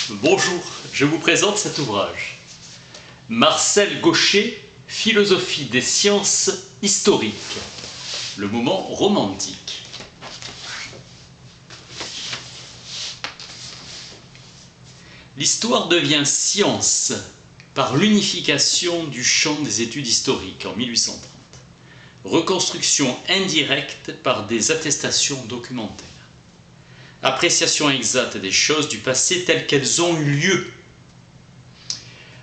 Bonjour, je vous présente cet ouvrage. Marcel Gauchet, Philosophie des sciences historiques. Le moment romantique. L'histoire devient science par l'unification du champ des études historiques en 1830. Reconstruction indirecte par des attestations documentaires. Appréciation exacte des choses du passé telles qu'elles ont eu lieu.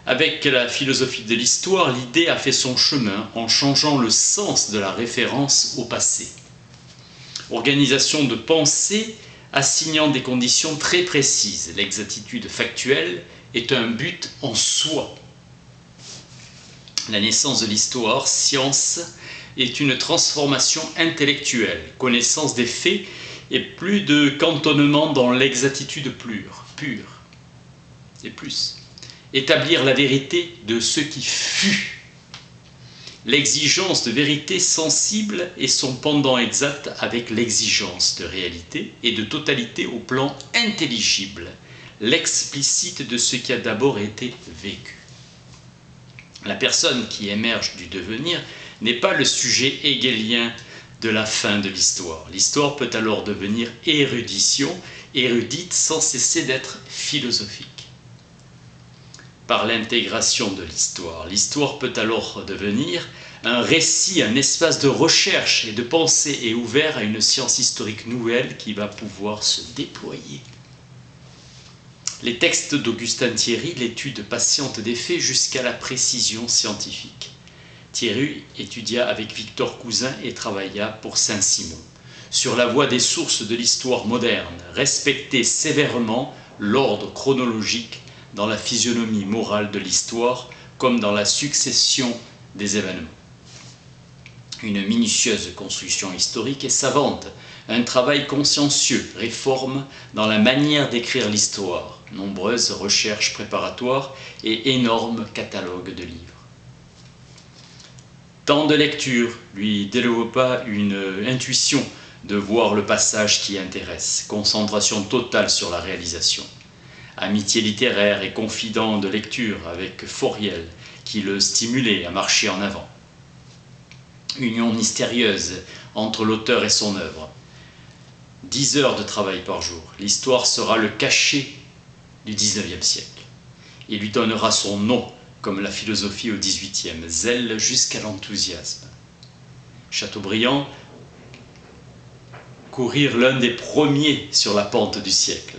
Avec la philosophie de l'histoire, l'idée a fait son chemin en changeant le sens de la référence au passé. Organisation de pensée assignant des conditions très précises. L'exactitude factuelle est un but en soi. La naissance de l'histoire, science, est une transformation intellectuelle, connaissance des faits et plus de cantonnement dans l'exactitude pure et plus. Établir la vérité de ce qui fut. L'exigence de vérité sensible est son pendant exact avec l'exigence de réalité et de totalité au plan intelligible, l'explicite de ce qui a d'abord été vécu. La personne qui émerge du devenir n'est pas le sujet hegelien de la fin de l'histoire. L'histoire peut alors devenir érudition, érudite sans cesser d'être philosophique. Par l'intégration de l'histoire, l'histoire peut alors devenir un récit, un espace de recherche et de pensée et ouvert à une science historique nouvelle qui va pouvoir se déployer. Les textes d'Augustin Thierry, l'étude patiente des faits jusqu'à la précision scientifique. Thierry étudia avec Victor Cousin et travailla pour Saint-Simon. Sur la voie des sources de l'histoire moderne, respecter sévèrement l'ordre chronologique dans la physionomie morale de l'histoire comme dans la succession des événements. Une minutieuse construction historique et savante, un travail consciencieux, réforme dans la manière d'écrire l'histoire, nombreuses recherches préparatoires et énormes catalogues de livres. Tant de lectures lui développa une intuition de voir le passage qui intéresse, concentration totale sur la réalisation. Amitié littéraire et confident de lecture avec Fauriel, qui le stimulait à marcher en avant. Union mystérieuse entre l'auteur et son œuvre. 10 heures de travail par jour. L'histoire sera le cachet du XIXe siècle. Il lui donnera son nom, comme la philosophie au XVIIIe, zèle jusqu'à l'enthousiasme. Chateaubriand, courir l'un des premiers sur la pente du siècle.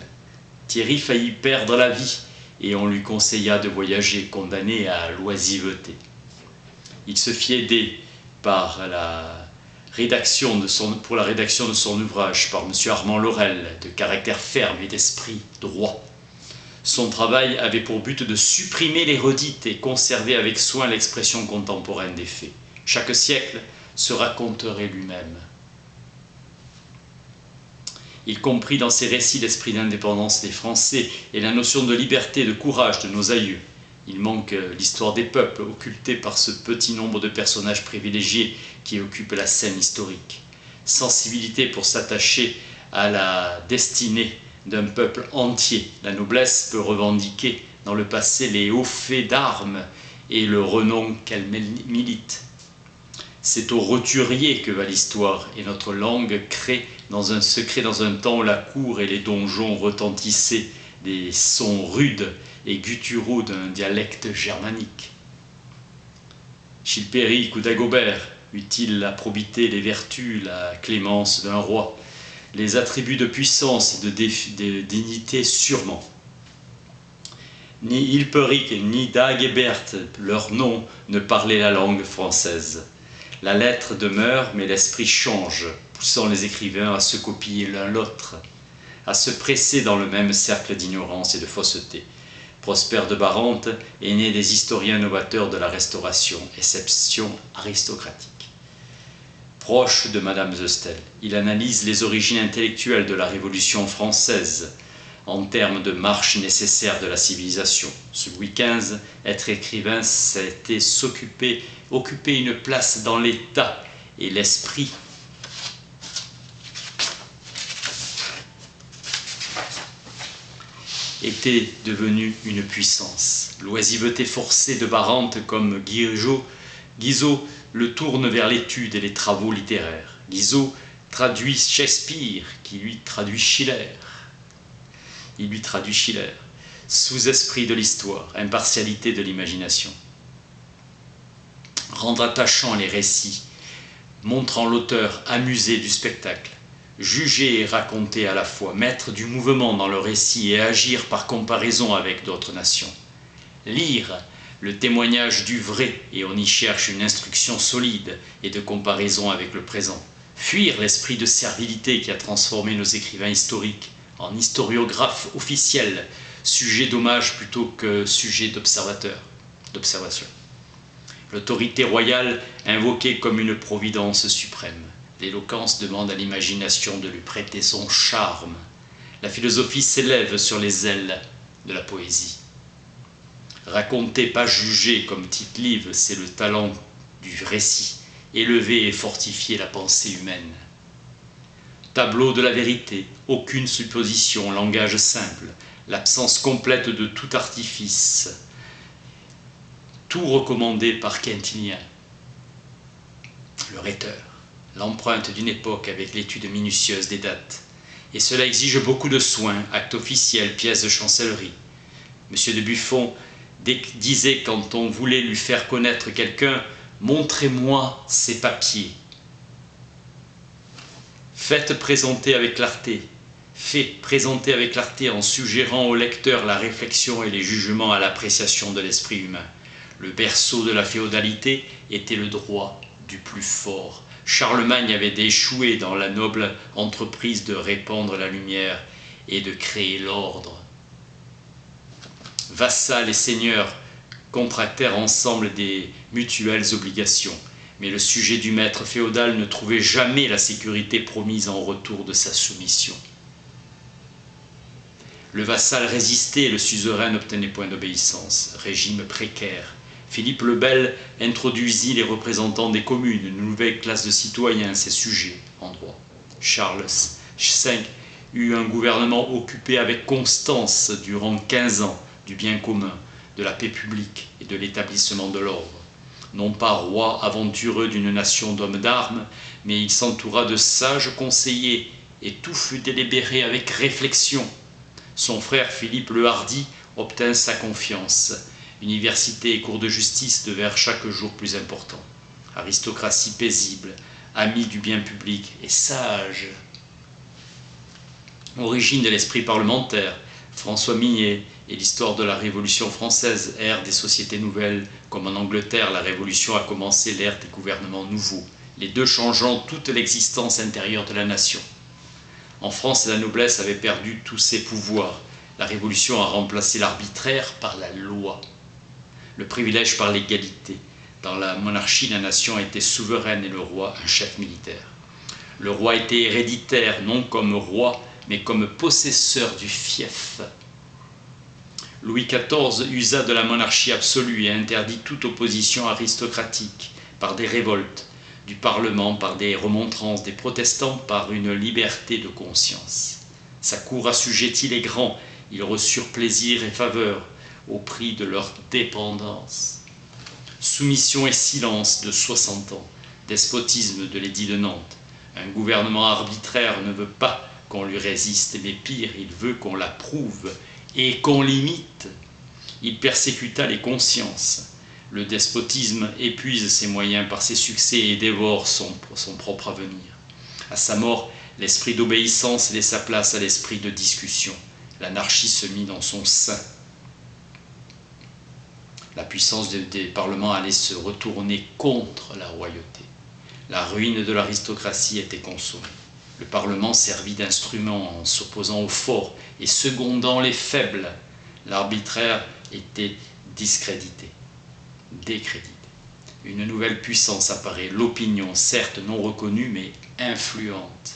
Thierry faillit perdre la vie et on lui conseilla de voyager, condamné à l'oisiveté. Il se fit aider par pour la rédaction de son ouvrage par M. Armand Laurel, de caractère ferme et d'esprit droit. Son travail avait pour but de supprimer les redites et conserver avec soin l'expression contemporaine des faits. Chaque siècle se raconterait lui-même. Il comprit dans ses récits l'esprit d'indépendance des Français et la notion de liberté et de courage de nos aïeux. Il manque l'histoire des peuples, occultée par ce petit nombre de personnages privilégiés qui occupent la scène historique. Sensibilité pour s'attacher à la destinée d'un peuple entier. La noblesse peut revendiquer dans le passé les hauts faits d'armes et le renom qu'elle milite. C'est au roturier que va l'histoire, et notre langue crée dans un temps où la cour et les donjons retentissaient des sons rudes et gutturaux d'un dialecte germanique. Chilpéric ou Dagobert eut-il la probité, les vertus, la clémence d'un roi, les attributs de puissance et de dignité sûrement. Ni Hilperik ni Dagobert, leur nom, ne parlaient la langue française. La lettre demeure, mais l'esprit change, poussant les écrivains à se copier l'un l'autre, à se presser dans le même cercle d'ignorance et de fausseté. Prosper de Barante est né des historiens novateurs de la Restauration, exception aristocratique. Proche de Madame de Staël, il analyse les origines intellectuelles de la Révolution française en termes de marche nécessaire de la civilisation. Sous Louis XV, être écrivain, c'était occuper une place dans l'État et l'esprit. était devenue une puissance. L'oisiveté forcée de Barante comme Guizot le tourne vers l'étude et les travaux littéraires. Guizot traduit Shakespeare, qui lui traduit Schiller. Il lui traduit Schiller. Sous-esprit de l'histoire, impartialité de l'imagination. Rendre attachants les récits, montrant l'auteur amusé du spectacle, juger et raconter à la fois, mettre du mouvement dans le récit et agir par comparaison avec d'autres nations. Lire le témoignage du vrai et on y cherche une instruction solide et de comparaison avec le présent. Fuir l'esprit de servilité qui a transformé nos écrivains historiques en historiographes officiels, sujet d'hommage plutôt que sujet d'observation. L'autorité royale invoquée comme une providence suprême. L'éloquence demande à l'imagination de lui prêter son charme. La philosophie s'élève sur les ailes de la poésie. Raconter, pas juger comme Tite-Live, c'est le talent du récit, élever et fortifier la pensée humaine. Tableau de la vérité, aucune supposition, langage simple, l'absence complète de tout artifice, tout recommandé par Quintilien. Le rhéteur, l'empreinte d'une époque avec l'étude minutieuse des dates. Et cela exige beaucoup de soins, actes officiels, pièces de chancellerie. M. de Buffon disait quand on voulait lui faire connaître quelqu'un, « Montrez-moi ses papiers ». Faites présenter avec clarté. Fait présenter avec clarté en suggérant au lecteur la réflexion et les jugements à l'appréciation de l'esprit humain. Le berceau de la féodalité était le droit du plus fort. Charlemagne avait échoué dans la noble entreprise de répandre la lumière et de créer l'ordre. Vassals et seigneurs contractèrent ensemble des mutuelles obligations, mais le sujet du maître féodal ne trouvait jamais la sécurité promise en retour de sa soumission. Le vassal résistait et le suzerain n'obtenait point d'obéissance. Régime précaire. Philippe le Bel introduisit les représentants des communes, une nouvelle classe de citoyens, ses sujets en droit. Charles V eut un gouvernement occupé avec constance durant 15 ans du bien commun, de la paix publique et de l'établissement de l'ordre. Non pas roi aventureux d'une nation d'hommes d'armes, mais il s'entoura de sages conseillers et tout fut délibéré avec réflexion. Son frère Philippe le Hardi obtint sa confiance. Université et cours de justice devinrent chaque jour plus importants. Aristocratie paisible, amis du bien public et sage. Origine de l'esprit parlementaire, François Mignet et l'histoire de la Révolution française, ère des sociétés nouvelles, comme en Angleterre, la Révolution a commencé l'ère des gouvernements nouveaux, les deux changeant toute l'existence intérieure de la nation. En France, la noblesse avait perdu tous ses pouvoirs. La Révolution a remplacé l'arbitraire par la loi, le privilège par l'égalité. Dans la monarchie, la nation était souveraine et le roi un chef militaire. Le roi était héréditaire, non comme roi, mais comme possesseur du fief. Louis XIV usa de la monarchie absolue et interdit toute opposition aristocratique par des révoltes, du Parlement par des remontrances, des protestants par une liberté de conscience. Sa cour assujettit les grands, ils reçurent plaisir et faveur au prix de leur dépendance. Soumission et silence de 60 ans, despotisme de l'édit de Nantes. Un gouvernement arbitraire ne veut pas qu'on lui résiste, mais pire, il veut qu'on l'approuve et qu'on l'imite. Il persécuta les consciences. Le despotisme épuise ses moyens par ses succès et dévore son propre avenir. À sa mort, l'esprit d'obéissance laissa place à l'esprit de discussion. L'anarchie se mit dans son sein. La puissance des parlements allait se retourner contre la royauté. La ruine de l'aristocratie était consommée. Le Parlement servit d'instrument en s'opposant aux forts et secondant les faibles. L'arbitraire était décrédité. Une nouvelle puissance apparaît, l'opinion, certes non reconnue, mais influente.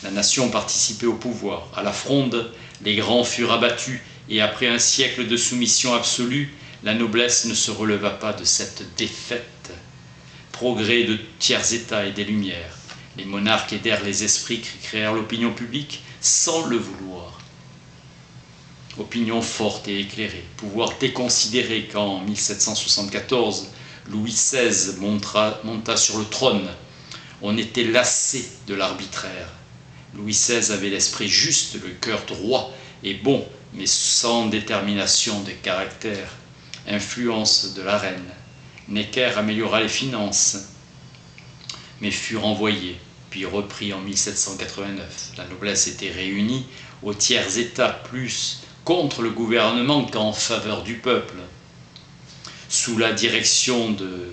La nation participait au pouvoir. À la Fronde, les grands furent abattus, et après un siècle de soumission absolue, la noblesse ne se releva pas de cette défaite. Progrès de tiers-état et des Lumières. Les monarques aidèrent les esprits qui créèrent l'opinion publique sans le vouloir. Opinion forte et éclairée, pouvoir déconsidérer quand, en 1774, Louis XVI monta sur le trône. On était lassé de l'arbitraire. Louis XVI avait l'esprit juste, le cœur droit et bon, mais sans détermination de caractère. Influence de la reine. Necker améliora les finances, mais fut renvoyé, puis repris en 1789. La noblesse était réunie au tiers état, plus contre le gouvernement qu'en faveur du peuple. Sous la direction de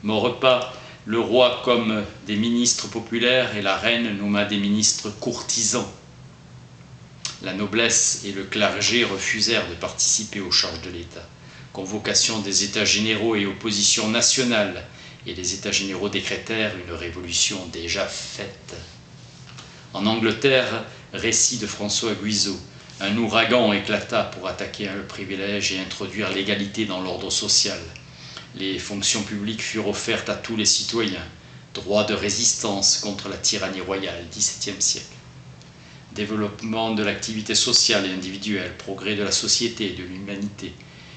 Maurepas, le roi comme des ministres populaires et la reine nomma des ministres courtisans. La noblesse et le clergé refusèrent de participer aux charges de l'État. Convocation des États généraux et opposition nationale, et les États généraux décrétèrent une révolution déjà faite. En Angleterre, récit de François Guizot, un ouragan éclata pour attaquer le privilège et introduire l'égalité dans l'ordre social. Les fonctions publiques furent offertes à tous les citoyens, droit de résistance contre la tyrannie royale, XVIIe siècle. Développement de l'activité sociale et individuelle, progrès de la société et de l'humanité,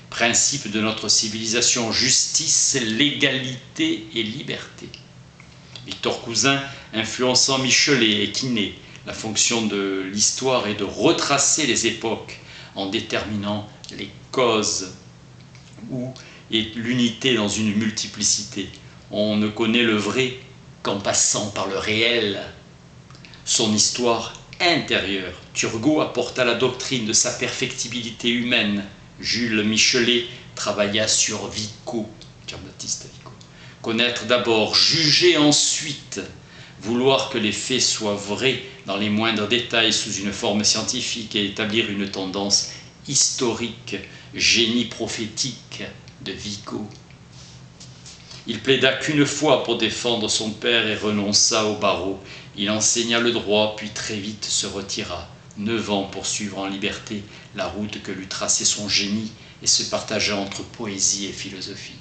principe de notre civilisation, justice, légalité et liberté. Victor Cousin, influençant Michelet et Quinet, la fonction de l'histoire est de retracer les époques en déterminant les causes et l'unité dans une multiplicité. On ne connaît le vrai qu'en passant par le réel. Son histoire intérieure. Turgot apporta la doctrine de sa perfectibilité humaine. Jules Michelet travailla sur Vico, Jean-Baptiste Vico. Connaître d'abord, juger ensuite, vouloir que les faits soient vrais dans les moindres détails sous une forme scientifique et établir une tendance historique, génie prophétique de Vico. Il plaida qu'une fois pour défendre son père et renonça au barreau. Il enseigna le droit, puis très vite se retira, 9 ans pour suivre en liberté la route que lui traçait son génie et se partagea entre poésie et philosophie.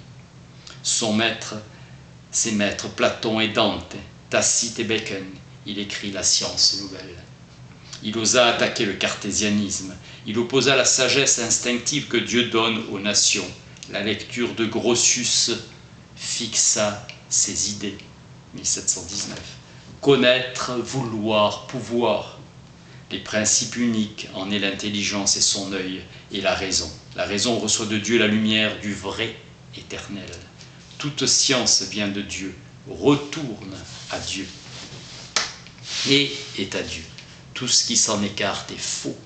Ses maîtres, Platon et Dante, Tacite et Bacon, il écrit la science nouvelle. Il osa attaquer le cartésianisme, il opposa la sagesse instinctive que Dieu donne aux nations. La lecture de Grotius fixa ses idées, 1719. Connaître, vouloir, pouvoir. Les principes uniques en est l'intelligence et son œil et la raison. La raison reçoit de Dieu la lumière du vrai éternel. Toute science vient de Dieu, retourne à Dieu et est à Dieu. Tout ce qui s'en écarte est faux.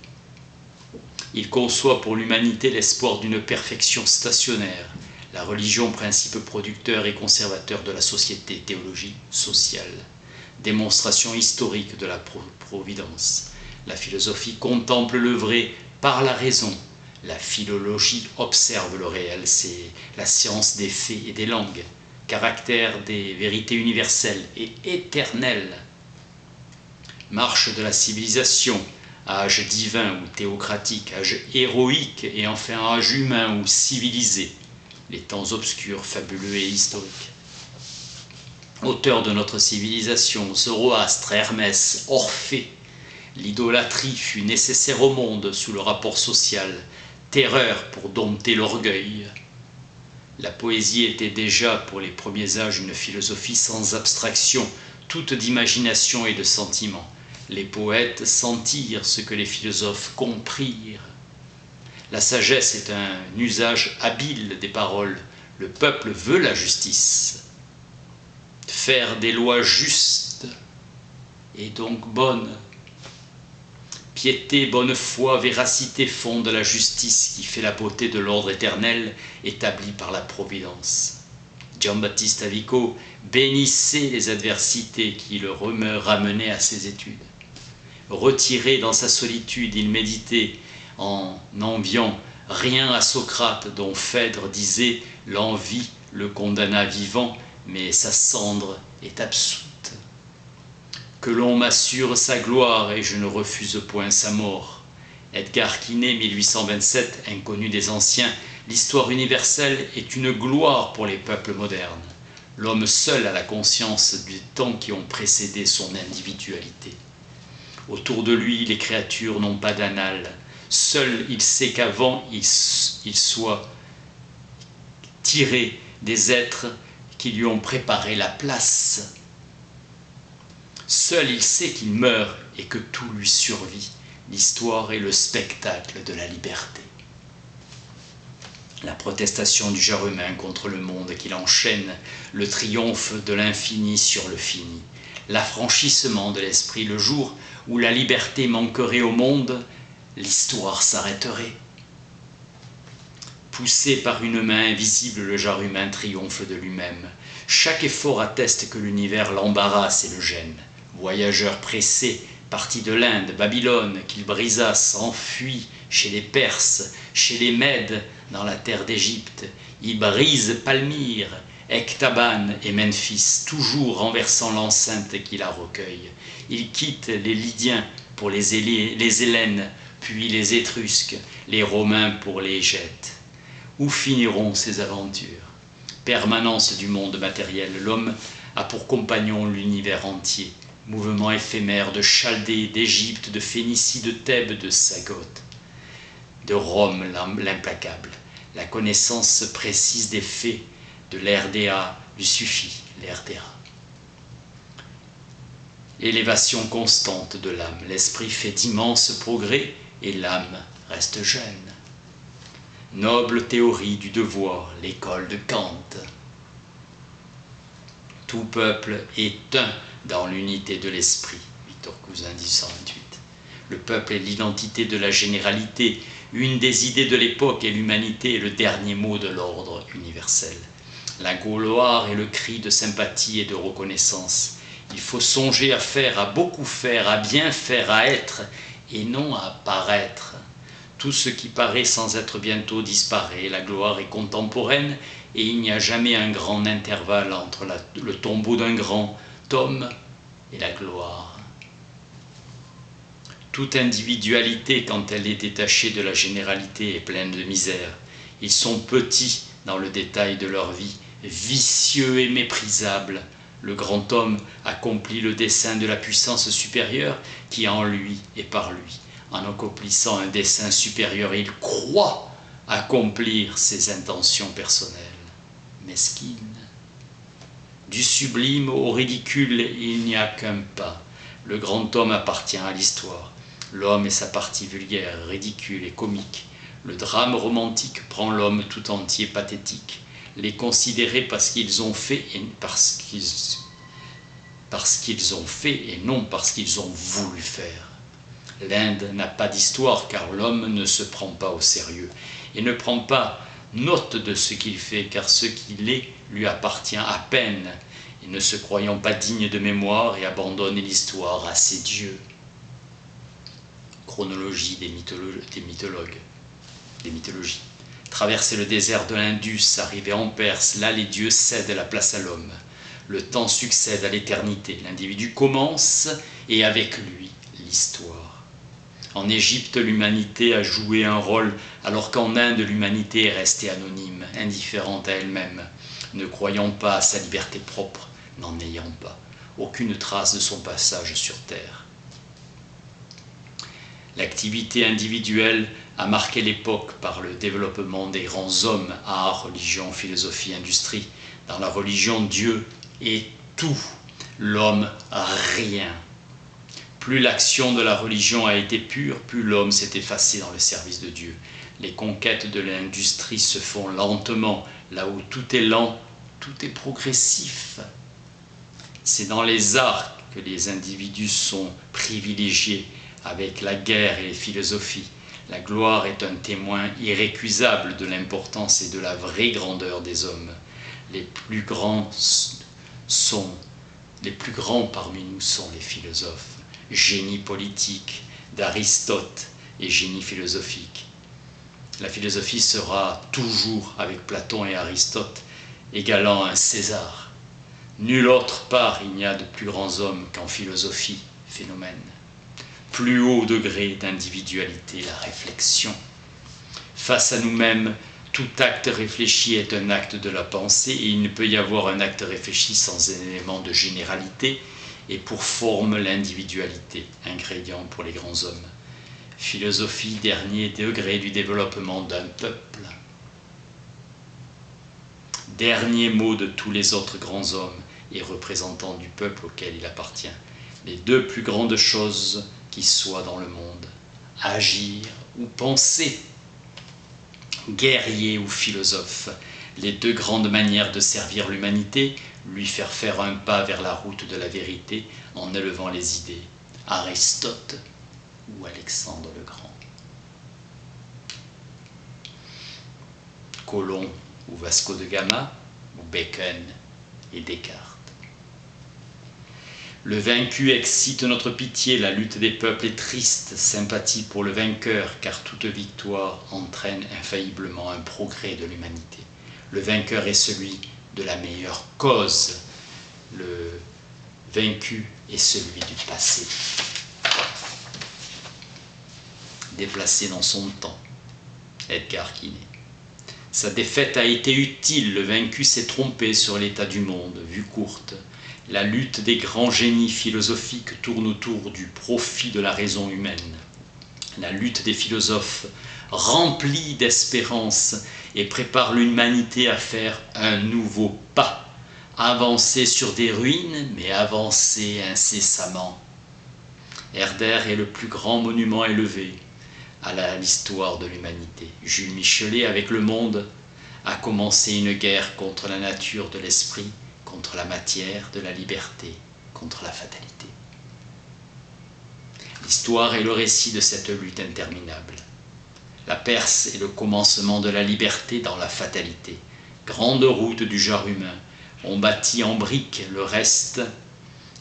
Il conçoit pour l'humanité l'espoir d'une perfection stationnaire. La religion, principe producteur et conservateur de la société, théologie sociale. Démonstration historique de la providence. La philosophie contemple le vrai par la raison. La philologie observe le réel, c'est la science des faits et des langues, caractère des vérités universelles et éternelles. Marche de la civilisation, âge divin ou théocratique, âge héroïque et enfin âge humain ou civilisé, les temps obscurs, fabuleux et historiques. Auteur de notre civilisation, Zoroastre, Hermès, Orphée, l'idolâtrie fut nécessaire au monde sous le rapport social, terreur pour dompter l'orgueil. La poésie était déjà pour les premiers âges une philosophie sans abstraction, toute d'imagination et de sentiment. Les poètes sentirent ce que les philosophes comprirent. La sagesse est un usage habile des paroles. Le peuple veut la justice. Faire des lois justes et donc bonnes. Piété, bonne foi, véracité fondent la justice qui fait la beauté de l'ordre éternel établi par la providence. Jean-Baptiste Vico bénissait les adversités qui le ramenaient à ses études. Retiré dans sa solitude, il méditait en enviant rien à Socrate, dont Phèdre disait « L'envie le condamna vivant, mais sa cendre est absoute. Que l'on m'assure sa gloire et je ne refuse point sa mort. » Edgar Quinet, 1827, inconnu des anciens, l'histoire universelle est une gloire pour les peuples modernes. L'homme seul a la conscience des temps qui ont précédé son individualité. Autour de lui, les créatures n'ont pas d'annales. Seul il sait qu'avant il soit tiré des êtres qui lui ont préparé la place. Seul il sait qu'il meurt et que tout lui survit. L'histoire est le spectacle de la liberté. La protestation du genre humain contre le monde qu'il enchaîne, le triomphe de l'infini sur le fini, l'affranchissement de l'esprit, le jour où la liberté manquerait au monde, l'histoire s'arrêterait. Poussé par une main invisible, le genre humain triomphe de lui-même. Chaque effort atteste que l'univers l'embarrasse et le gêne. Voyageur pressé, parti de l'Inde, Babylone, qu'il brisa, s'enfuit chez les Perses, chez les Mèdes, dans la terre d'Égypte. Il brise Palmyre, Ecbatane et Memphis, toujours renversant l'enceinte qui la recueille. Il quitte les Lydiens pour les Hellènes, puis les Étrusques, les Romains pour les Gètes. Où finiront ces aventures? Permanence du monde matériel, l'homme a pour compagnon l'univers entier. Mouvement éphémère de Chaldée, d'Égypte, de Phénicie, de Thèbes, de Sagoth, de Rome l'implacable. La connaissance précise des faits, de l'RDA lui suffit, l'RDA. Élévation constante de l'âme, l'esprit fait d'immenses progrès et l'âme reste jeune. Noble théorie du devoir, l'école de Kant. Tout peuple est un dans l'unité de l'esprit, Victor Cousin 1828. Le peuple est l'identité de la généralité, une des idées de l'époque et l'humanité est le dernier mot de l'ordre universel. La gloire est le cri de sympathie et de reconnaissance. Il faut songer à faire, à beaucoup faire, à bien faire, à être, et non à paraître. Tout ce qui paraît sans être bientôt disparaît. La gloire est contemporaine et il n'y a jamais un grand intervalle entre le tombeau d'un grand homme et la gloire. Toute individualité, quand elle est détachée de la généralité, est pleine de misère. Ils sont petits dans le détail de leur vie, vicieux et méprisables. Le grand homme accomplit le dessein de la puissance supérieure qui est en lui et par lui. En accomplissant un dessein supérieur, il croit accomplir ses intentions personnelles. Mesquine. Du sublime au ridicule, il n'y a qu'un pas. Le grand homme appartient à l'histoire. L'homme est sa partie vulgaire, ridicule et comique. Le drame romantique prend l'homme tout entier pathétique. Les considérer parce qu'ils ont fait et non parce qu'ils ont voulu faire. L'Inde n'a pas d'histoire car l'homme ne se prend pas au sérieux et ne prend pas note de ce qu'il fait car ce qu'il est lui appartient à peine et ne se croyant pas digne de mémoire et abandonne l'histoire à ses dieux. Chronologie des mythologies. Traverser le désert de l'Indus, arriver en Perse, là les dieux cèdent la place à l'homme. Le temps succède à l'éternité, l'individu commence et avec lui l'histoire. En Égypte, l'humanité a joué un rôle, alors qu'en Inde, l'humanité est restée anonyme, indifférente à elle-même, ne croyant pas à sa liberté propre, n'en ayant pas aucune trace de son passage sur Terre. L'activité individuelle a marqué l'époque par le développement des grands hommes, art, religion, philosophie, industrie. Dans la religion, Dieu est tout, l'homme rien. Plus l'action de la religion a été pure, plus l'homme s'est effacé dans le service de Dieu. Les conquêtes de l'industrie se font lentement, là où tout est lent, tout est progressif. C'est dans les arts que les individus sont privilégiés, avec la guerre et les philosophies. La gloire est un témoin irrécusable de l'importance et de la vraie grandeur des hommes. Les plus grands parmi nous sont les philosophes. Génie politique d'Aristote et génie philosophique. La philosophie sera toujours, avec Platon et Aristote, égalant un César. Nulle autre part il n'y a de plus grands hommes qu'en philosophie, phénomène. Plus haut degré d'individualité, la réflexion. Face à nous-mêmes, tout acte réfléchi est un acte de la pensée et il ne peut y avoir un acte réfléchi sans un élément de généralité et pour forme l'individualité, ingrédient pour les grands hommes. Philosophie, dernier degré du développement d'un peuple. Dernier mot de tous les autres grands hommes et représentants du peuple auquel il appartient. Les deux plus grandes choses qui soient dans le monde. Agir ou penser. Guerrier ou philosophe. Les deux grandes manières de servir l'humanité, lui faire un pas vers la route de la vérité en élevant les idées. Aristote ou Alexandre le Grand. Colomb ou Vasco de Gama, ou Bacon et Descartes. Le vaincu excite notre pitié, la lutte des peuples est triste, sympathie pour le vainqueur, car toute victoire entraîne infailliblement un progrès de l'humanité. Le vainqueur est celui de la meilleure cause, le vaincu est celui du passé. Déplacé dans son temps, Edgar Quinet. Sa défaite a été utile, le vaincu s'est trompé sur l'état du monde, vue courte. La lutte des grands génies philosophiques tourne autour du profit de la raison humaine. La lutte des philosophes remplit d'espérance et prépare l'humanité à faire un nouveau pas. Avancer sur des ruines, mais avancer incessamment. Herder est le plus grand monument élevé à l'histoire de l'humanité. Jules Michelet, avec Le Monde, a commencé une guerre contre la nature de l'esprit, contre la matière de la liberté, contre la fatalité. L'histoire est le récit de cette lutte interminable. La Perse est le commencement de la liberté dans la fatalité. Grande route du genre humain, on bâtit en briques, le reste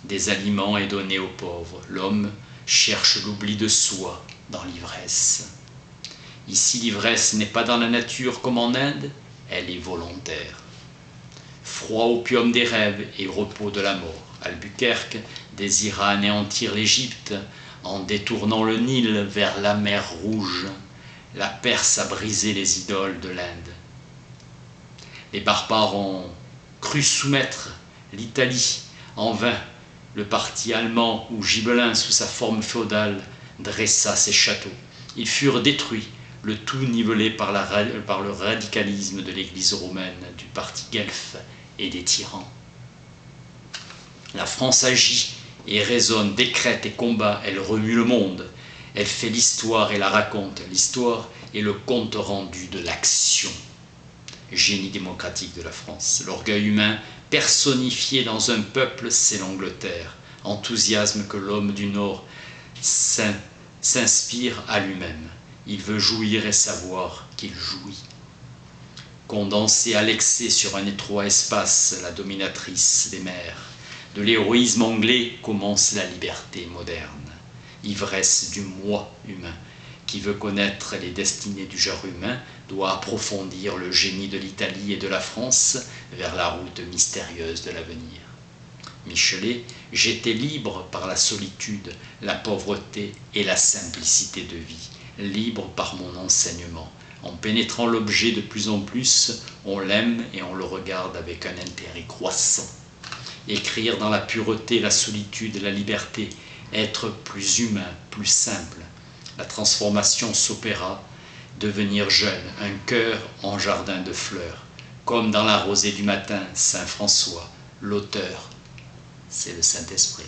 des aliments est donné aux pauvres. L'homme cherche l'oubli de soi dans l'ivresse. Ici, l'ivresse n'est pas dans la nature comme en Inde, elle est volontaire. Froid opium des rêves et repos de la mort. Albuquerque désira anéantir l'Égypte en détournant le Nil vers la mer Rouge. La Perse a brisé les idoles de l'Inde. Les barbares ont cru soumettre l'Italie en vain. Le parti allemand où Gibelin, sous sa forme féodale, dressa ses châteaux. Ils furent détruits, le tout nivelé par le radicalisme de l'Église romaine, du parti guelfe et des tyrans. La France agit et raisonne, décrète et combat, elle remue le monde. Elle fait l'histoire et la raconte. L'histoire est le compte rendu de l'action. Génie démocratique de la France. L'orgueil humain personnifié dans un peuple, c'est l'Angleterre. Enthousiasme que l'homme du Nord s'inspire à lui-même. Il veut jouir et savoir qu'il jouit. Condensée à l'excès sur un étroit espace, la dominatrice des mers. De l'héroïsme anglais commence la liberté moderne. Ivresse du moi humain. Qui veut connaître les destinées du genre humain doit approfondir le génie de l'Italie et de la France vers la route mystérieuse de l'avenir. Michelet, j'étais libre par la solitude, la pauvreté et la simplicité de vie, libre par mon enseignement. En pénétrant l'objet de plus en plus, on l'aime et on le regarde avec un intérêt croissant. Écrire dans la pureté, la solitude, la liberté, être plus humain, plus simple. La transformation s'opéra, devenir jeune, un cœur en jardin de fleurs. Comme dans la rosée du matin, Saint François, l'auteur, c'est le Saint-Esprit.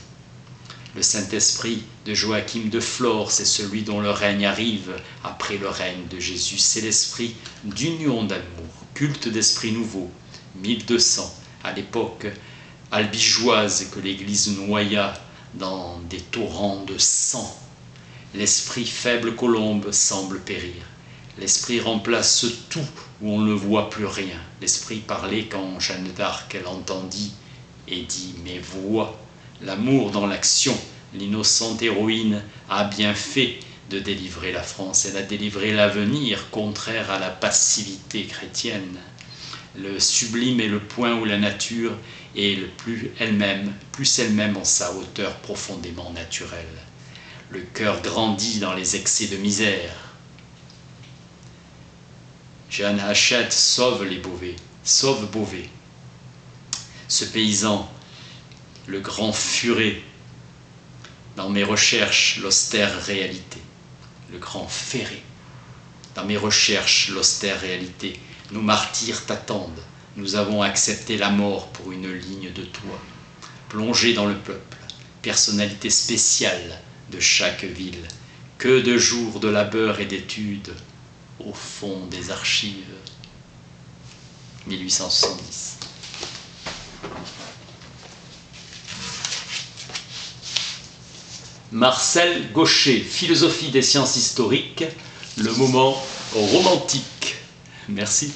Le Saint-Esprit de Joachim de Flore, c'est celui dont le règne arrive après le règne de Jésus. C'est l'esprit d'union d'amour, culte d'esprit nouveau, 1200, à l'époque albigeoise que l'Église noya dans des torrents de sang. L'esprit faible colombe semble périr. L'esprit remplace tout où on ne voit plus rien. L'esprit parlait quand Jeanne d'Arc l'entendit et dit « Mais vois, l'amour dans l'action, l'innocente héroïne a bien fait de délivrer la France. Elle a délivré l'avenir, contraire à la passivité chrétienne. Le sublime est le point où la nature est le plus elle-même en sa hauteur profondément naturelle. Le cœur grandit dans les excès de misère. Jeanne Hachette sauve les Beauvais, sauve Beauvais. Ce paysan, le grand furet, dans mes recherches, l'austère réalité. le grand Ferré. Dans mes recherches, l'austère réalité, nos martyrs t'attendent. Nous avons accepté la mort pour une ligne de toi. Plongé dans le peuple, personnalité spéciale de chaque ville. Que de jours de labeur et d'études au fond des archives. 1870. Marcel Gaucher, Philosophie des sciences historiques, le moment romantique. Merci.